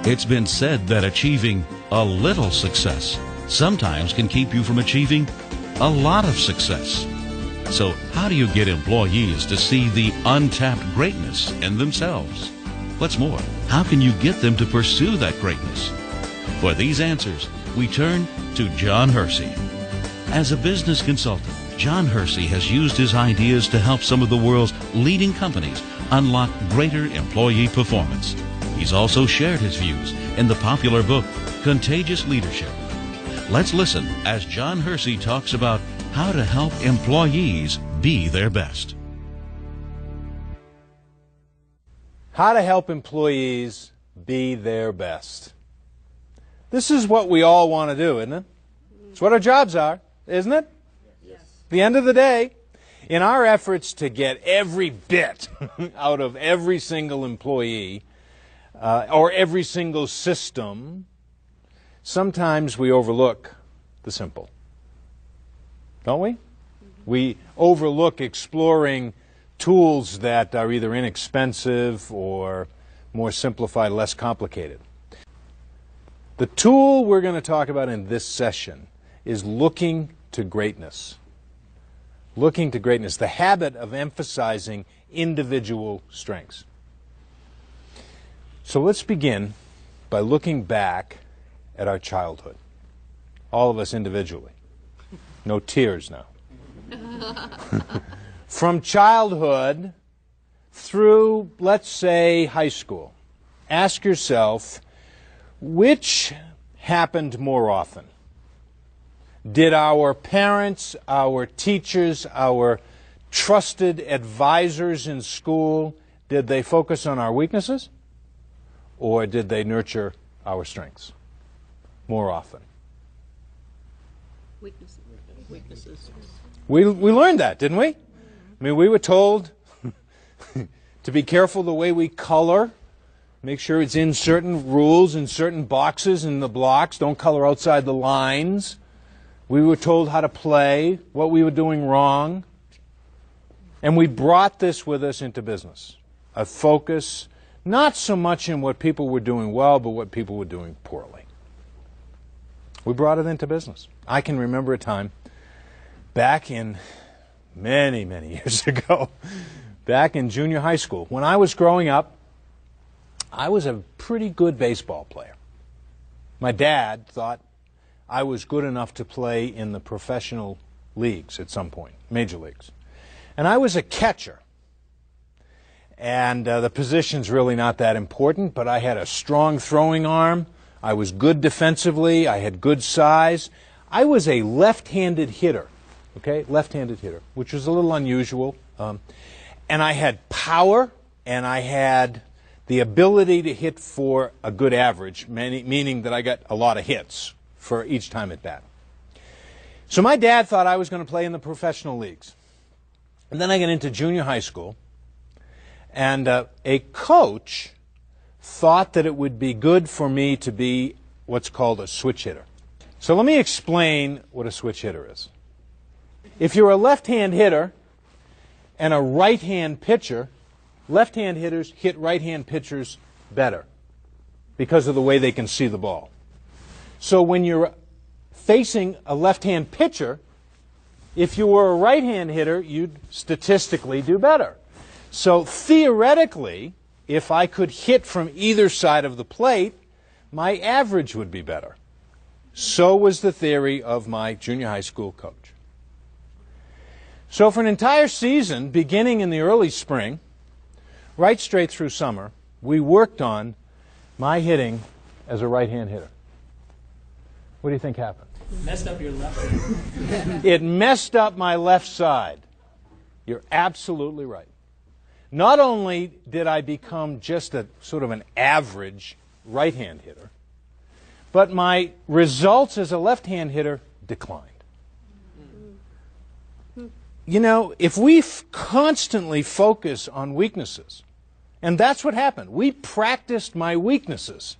It's been said that achieving a little success sometimes can keep you from achieving a lot of success. So how do you get employees to see the untapped greatness in themselves? What's more, how can you get them to pursue that greatness? For these answers, we turn to John Hersey. As a business consultant, John Hersey has used his ideas to help some of the world's leading companies unlock greater employee performance. He's also shared his views in the popular book, Contagious Leadership. Let's listen as John Hersey talks about how to help employees be their best. How to help employees be their best. This is what we all want to do, isn't it? It's what our jobs are, isn't it? Yes. At the end of the day, in our efforts to get every bit out of every single employee or every single system, sometimes we overlook the simple. Don't we? We overlook exploring tools that are either inexpensive or more simplified, less complicated. The tool we're going to talk about in this session is looking to greatness. Looking to greatness, the habit of emphasizing individual strengths. So let's begin by looking back at our childhood. All of us individually. No tears now. From childhood through, let's say, high school, ask yourself, which happened more often? Did our parents, our teachers, our trusted advisors in school, did they focus on our weaknesses? Or did they nurture our strengths more often? Weaknesses. We learned that, didn't we? I mean, we were told to be careful the way we color. Make sure it's in certain rules, in certain boxes in the blocks. Don't color outside the lines. We were told how to play, what we were doing wrong. And we brought this with us into business. A focus, not so much in what people were doing well, but what people were doing poorly. We brought it into business. I can remember a time back in many, many years ago, back in junior high school. When I was growing up, I was a pretty good baseball player. My dad thought I was good enough to play in the professional leagues at some point, major leagues. And I was a catcher. And the position's really not that important, but I had a strong throwing arm. I was good defensively. I had good size. I was a left-handed hitter, okay, left-handed hitter, which was a little unusual. And I had power, and I had the ability to hit for a good average, meaning that I got a lot of hits for each time at bat. So my dad thought I was going to play in the professional leagues. And then I got into junior high school, and a coach thought that it would be good for me to be what's called a switch hitter. So let me explain what a switch hitter is. If you're a left-hand hitter and a right-hand pitcher, left-hand hitters hit right-hand pitchers better because of the way they can see the ball. So when you're facing a left-hand pitcher, if you were a right-hand hitter, you'd statistically do better. So theoretically, if I could hit from either side of the plate, my average would be better. So was the theory of my junior high school coach. So for an entire season, beginning in the early spring, right straight through summer, we worked on my hitting as a right-hand hitter. What do you think happened? Messed up your left. It messed up my left side. You're absolutely right. Not only did I become just a sort of an average right-hand hitter, but my results as a left-hand hitter declined. You know, if we constantly focus on weaknesses, and that's what happened. We practiced my weaknesses.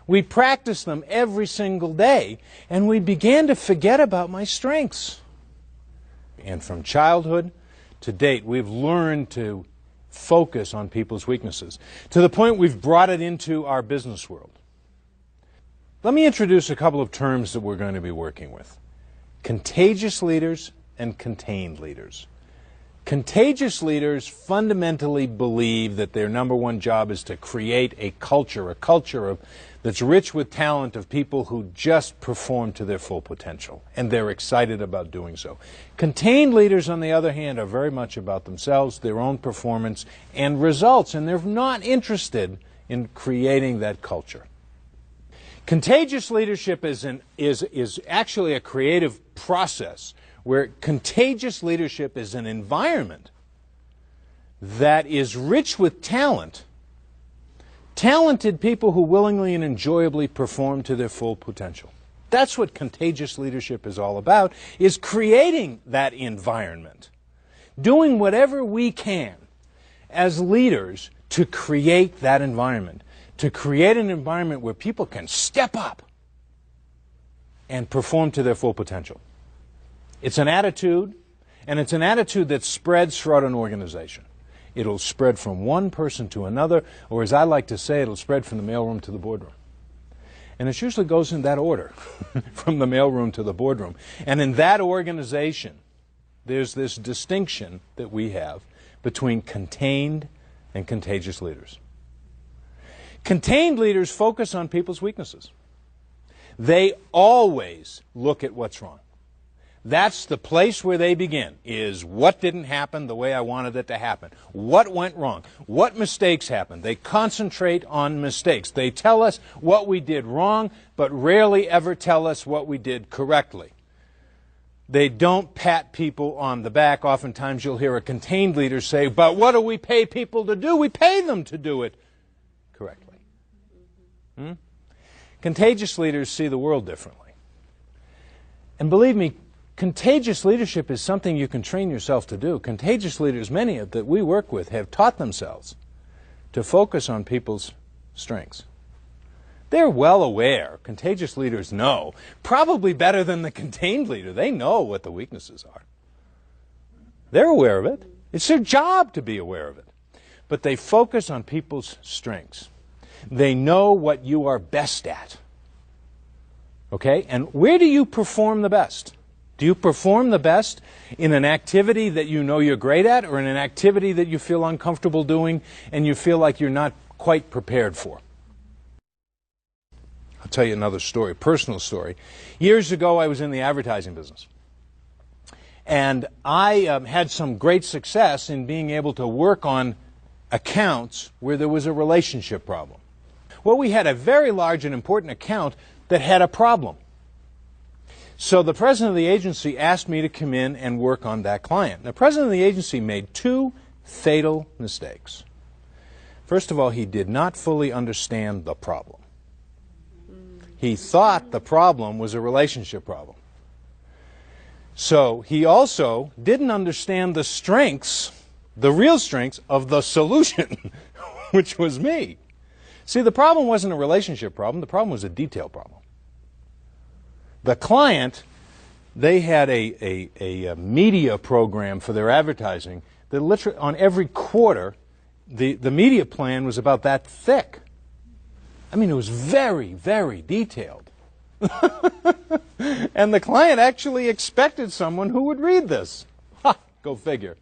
We practiced them every single day, and we began to forget about my strengths. And from childhood to date, we've learned to focus on people's weaknesses, to the point we've brought it into our business world. Let me introduce a couple of terms that we're going to be working with. Contagious leaders and contained leaders. Contagious leaders fundamentally believe that their number one job is to create a culture that's rich with talent of people who just perform to their full potential, and they're excited about doing so. Contained leaders, on the other hand, are very much about themselves, their own performance, and results, and they're not interested in creating that culture. Contagious leadership is actually a creative process where contagious leadership is an environment that is rich with talent, talented people who willingly and enjoyably perform to their full potential. That's what contagious leadership is all about, is creating that environment, doing whatever we can as leaders to create that environment, to create an environment where people can step up and perform to their full potential. It's an attitude, and it's an attitude that spreads throughout an organization. It'll spread from one person to another, or as I like to say, it'll spread from the mailroom to the boardroom. And it usually goes in that order, from the mailroom to the boardroom. And in that organization, there's this distinction that we have between contained and contagious leaders. Contained leaders focus on people's weaknesses. They always look at what's wrong. That's the place where they begin, is what didn't happen the way I wanted it to happen? What went wrong? What mistakes happened? They concentrate on mistakes. They tell us what we did wrong, but rarely ever tell us what we did correctly. They don't pat people on the back. Oftentimes you'll hear a contained leader say, but what do we pay people to do? We pay them to do it correctly. Contagious leaders see the world differently. And believe me, contagious leadership is something you can train yourself to do. Contagious leaders, many of that we work with, have taught themselves to focus on people's strengths. They're well aware. Contagious leaders know, probably better than the contained leader. They know what the weaknesses are. They're aware of it. It's their job to be aware of it. But they focus on people's strengths. They know what you are best at. Okay? And where do you perform the best? Do you perform the best in an activity that you know you're great at, or in an activity that you feel uncomfortable doing and you feel like you're not quite prepared for? I'll tell you another story, personal story. Years ago, I was in the advertising business. And I had some great success in being able to work on accounts where there was a relationship problem. Well, we had a very large and important account that had a problem. So the president of the agency asked me to come in and work on that client. The president of the agency made two fatal mistakes. First of all, he did not fully understand the problem. He thought the problem was a relationship problem. So he also didn't understand the strengths, the real strengths of the solution, which was me. See, the problem wasn't a relationship problem. The problem was a detail problem. The client, they had a media program for their advertising that literally on every quarter, the media plan was about that thick. I mean, it was very, very detailed. And the client actually expected someone who would read this. Ha! Go figure.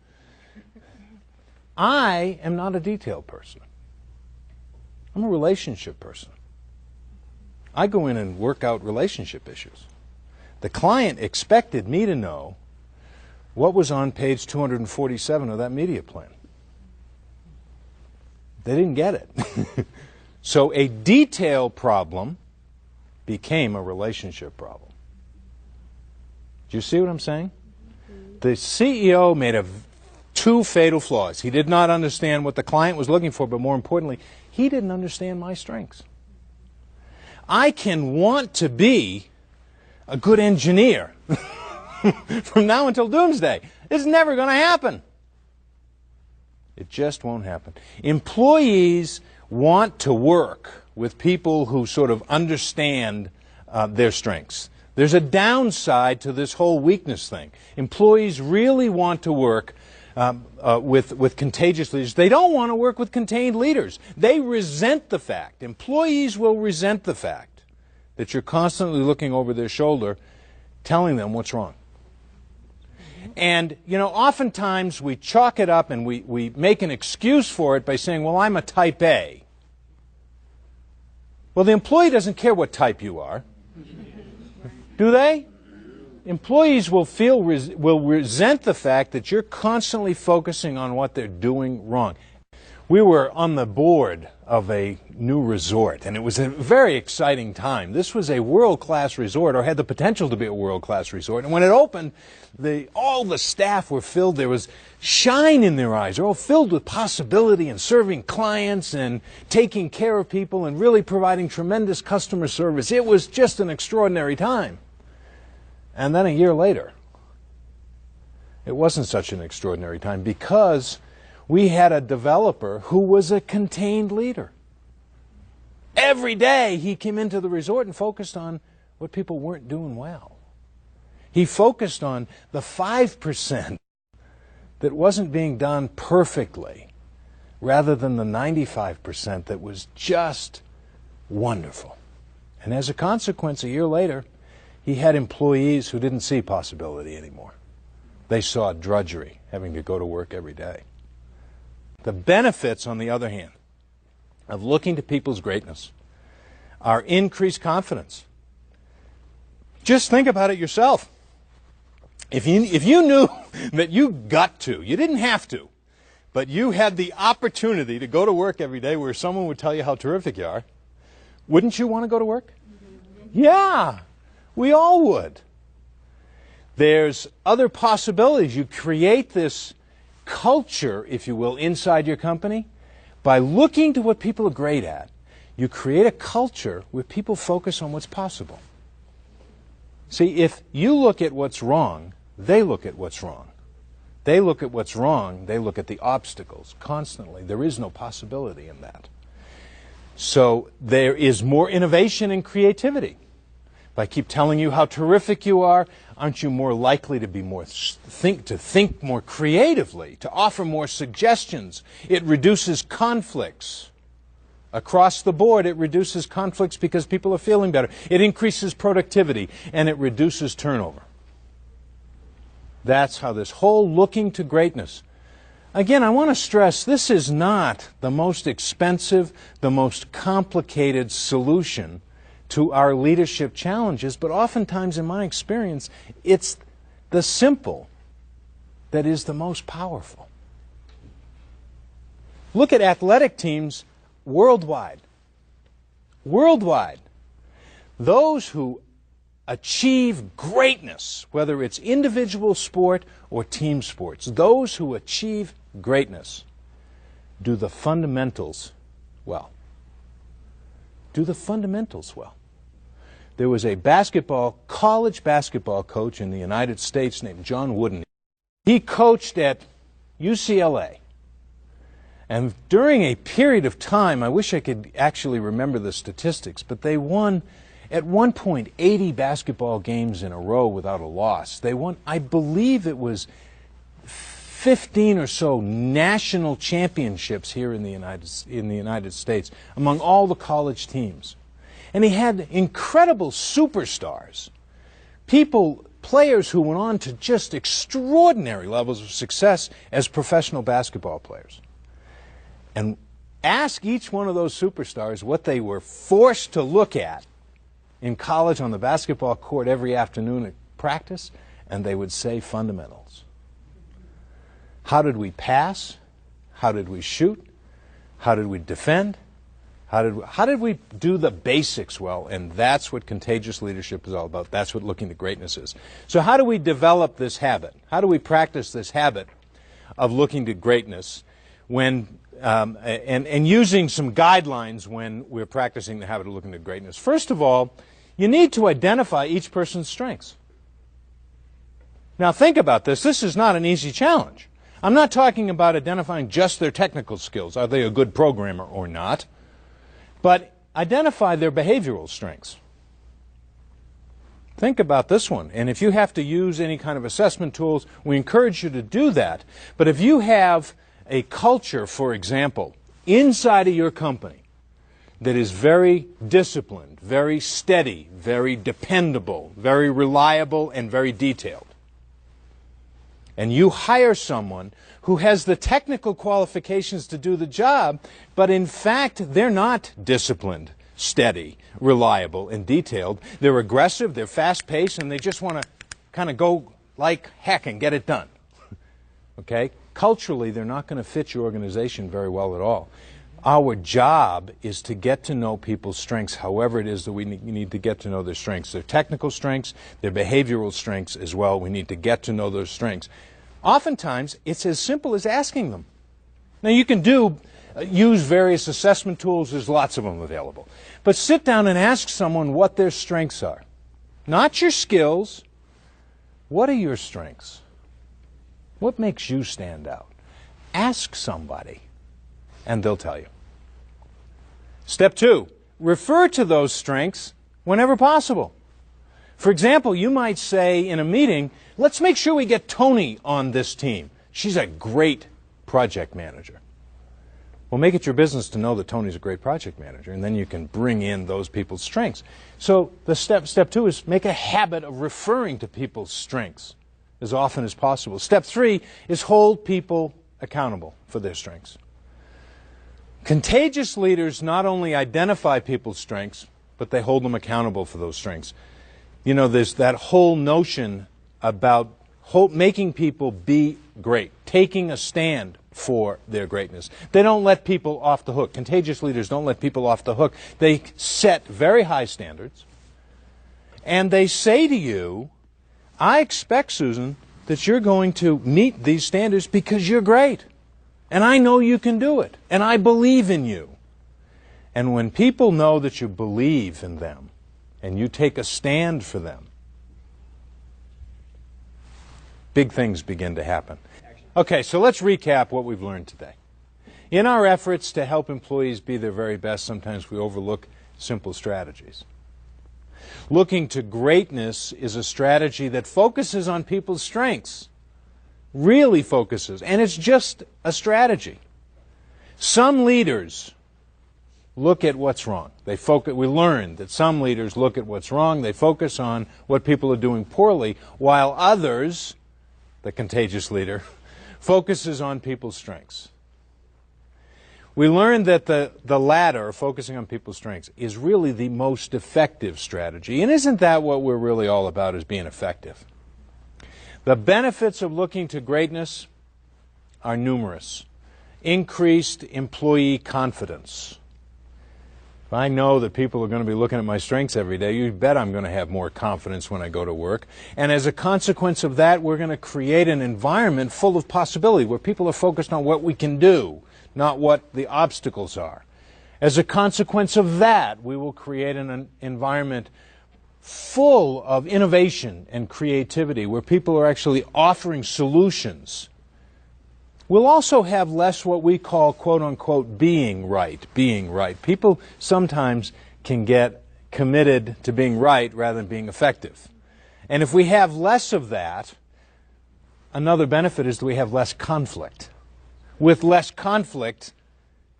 I am not a detail person. I'm a relationship person. I go in and work out relationship issues. The client expected me to know what was on page 247 of that media plan. They didn't get it. So a detail problem became a relationship problem. Do you see what I'm saying? The CEO made two fatal flaws. He did not understand what the client was looking for, but more importantly, he didn't understand my strengths. I can want to be a good engineer from now until doomsday. It's never going to happen. It just won't happen. Employees want to work with people who sort of understand their strengths. There's a downside to this whole weakness thing. Employees really want to work with contagious leaders. They don't want to work with contained leaders. They resent the fact, employees will resent the fact that you're constantly looking over their shoulder, telling them what's wrong. And, you know, oftentimes we chalk it up and we make an excuse for it by saying, well, I'm a type A. Well, the employee doesn't care what type you are. Do they? Employees will resent the fact that you're constantly focusing on what they're doing wrong. We were on the board of a new resort, and it was a very exciting time. This was a world-class resort, or had the potential to be a world-class resort. And when it opened, all the staff were filled. There was shine in their eyes. They're all filled with possibility and serving clients and taking care of people and really providing tremendous customer service. It was just an extraordinary time. And then a year later, it wasn't such an extraordinary time because we had a developer who was a contained leader. Every day he came into the resort and focused on what people weren't doing well. He focused on the 5% that wasn't being done perfectly, rather than the 95% that was just wonderful. And as a consequence, a year later, he had employees who didn't see possibility anymore. They saw drudgery, having to go to work every day. The benefits, on the other hand, of looking to people's greatness are increased confidence. Just think about it yourself. If you knew that you didn't have to, but you had the opportunity to go to work every day where someone would tell you how terrific you are, wouldn't you want to go to work? Yeah, we all would. There's other possibilities. You create this culture, if you will, inside your company by looking to what people are great at. You create a culture where people focus on what's possible. See, if you look at what's wrong, they look at what's wrong. They look at what's wrong, they look at the obstacles constantly. There is no possibility in that. So there is more innovation and creativity. If I keep telling you how terrific you are, aren't you more likely to be think more creatively, to offer more suggestions? It reduces conflicts. Across the board, it reduces conflicts because people are feeling better. It increases productivity, and it reduces turnover. That's how this whole looking to greatness. Again, I want to stress this is not the most expensive, the most complicated solution to our leadership challenges, but oftentimes, in my experience, it's the simple that is the most powerful. Look at athletic teams worldwide. Worldwide. Those who achieve greatness, whether it's individual sport or team sports, those who achieve greatness do the fundamentals well. Do the fundamentals well. There was a college basketball coach in the United States named John Wooden. He coached at UCLA. And during a period of time, I wish I could actually remember the statistics, but they won at one point 80 basketball games in a row without a loss. They won, I believe it was 15 or so national championships here in the United States among all the college teams. And he had incredible superstars, players who went on to just extraordinary levels of success as professional basketball players. And ask each one of those superstars what they were forced to look at in college on the basketball court every afternoon at practice, and they would say fundamentals. How did we pass? How did we shoot? How did we defend? How did we do the basics well? And that's what contagious leadership is all about. That's what looking to greatness is. So how do we develop this habit? How do we practice this habit of looking to greatness when and using some guidelines when we're practicing the habit of looking to greatness? First of all, you need to identify each person's strengths. Now think about this. This is not an easy challenge. I'm not talking about identifying just their technical skills. Are they a good programmer or not? But identify their behavioral strengths. Think about this one. And if you have to use any kind of assessment tools, we encourage you to do that. But if you have a culture, for example, inside of your company that is very disciplined, very steady, very dependable, very reliable, and very detailed. And you hire someone who has the technical qualifications to do the job, but in fact, they're not disciplined, steady, reliable, and detailed. They're aggressive, they're fast-paced, and they just want to kind of go like heck and get it done. Okay? Culturally, they're not going to fit your organization very well at all. Our job is to get to know people's strengths, however it is that we need to get to know their strengths. Their technical strengths, their behavioral strengths as well. We need to get to know those strengths. Oftentimes, it's as simple as asking them. Now, you can use various assessment tools. There's lots of them available. But sit down and ask someone what their strengths are. Not your skills. What are your strengths? What makes you stand out? Ask somebody, and they'll tell you. Step 2, refer to those strengths whenever possible. For example, you might say in a meeting, let's make sure we get Tony on this team. She's a great project manager. Well, make it your business to know that Tony's a great project manager, and then you can bring in those people's strengths. So the step 2 is make a habit of referring to people's strengths as often as possible. Step 3 is hold people accountable for their strengths. Contagious leaders not only identify people's strengths, but they hold them accountable for those strengths. You know, there's that whole notion about making people be great, taking a stand for their greatness. They don't let people off the hook. Contagious leaders don't let people off the hook. They set very high standards, and they say to you, I expect, Susan, that you're going to meet these standards because you're great. And I know you can do it. And I believe in you. And when people know that you believe in them and you take a stand for them, big things begin to happen. Okay, so let's recap what we've learned today. In our efforts to help employees be their very best, sometimes we overlook simple strategies. Looking to greatness is a strategy that focuses on people's strengths. Really focuses. And it's just a strategy. Some leaders look at what's wrong. We learned that some leaders look at what's wrong. They focus on what people are doing poorly, while others, the contagious leader, focuses on people's strengths. We learned that the latter, focusing on people's strengths, is really the most effective strategy. And isn't that what we're really all about, is being effective? The benefits of looking to greatness are numerous. Increased employee confidence. If I know that people are going to be looking at my strengths every day, you bet I'm going to have more confidence when I go to work. And as a consequence of that, we're going to create an environment full of possibility where people are focused on what we can do, not what the obstacles are. As a consequence of that, we will create an environment full of innovation and creativity where people are actually offering solutions. We'll also have less what we call, quote-unquote, being right. People sometimes can get committed to being right rather than being effective. And if we have less of that, another benefit is that we have less conflict. With less conflict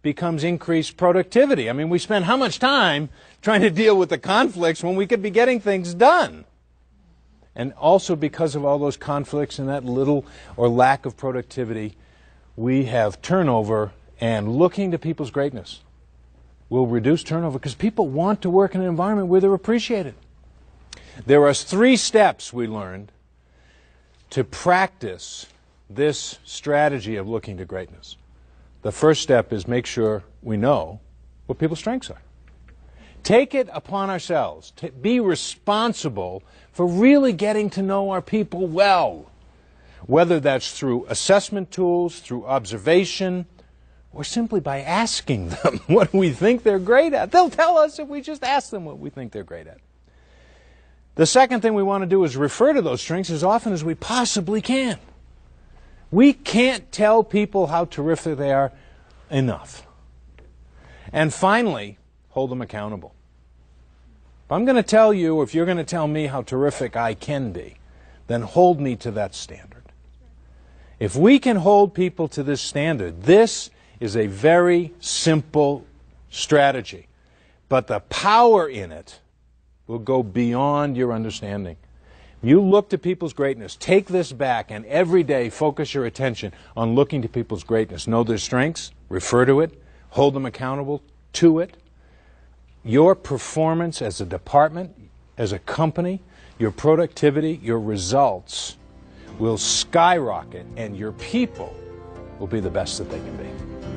becomes increased productivity. I mean, we spend how much time trying to deal with the conflicts when we could be getting things done? And also because of all those conflicts and that little or lack of productivity, we have turnover, and looking to people's greatness will reduce turnover because people want to work in an environment where they're appreciated. There are 3 steps we learned to practice this strategy of looking to greatness. The first step is make sure we know what people's strengths are. Take it upon ourselves to be responsible for really getting to know our people well, whether that's through assessment tools, through observation, or simply by asking them what we think they're great at. They'll tell us if we just ask them what we think they're great at. The second thing we want to do is refer to those strengths as often as we possibly can. We can't tell people how terrific they are enough. And finally, hold them accountable. If I'm going to tell you, if you're going to tell me how terrific I can be, then hold me to that standard. If we can hold people to this standard, this is a very simple strategy. but the power in it will go beyond your understanding. You look to people's greatness. Take this back and every day focus your attention on looking to people's greatness. Know their strengths, refer to it, hold them accountable to it. Your performance as a department, as a company, your productivity, your results will skyrocket, and your people will be the best that they can be.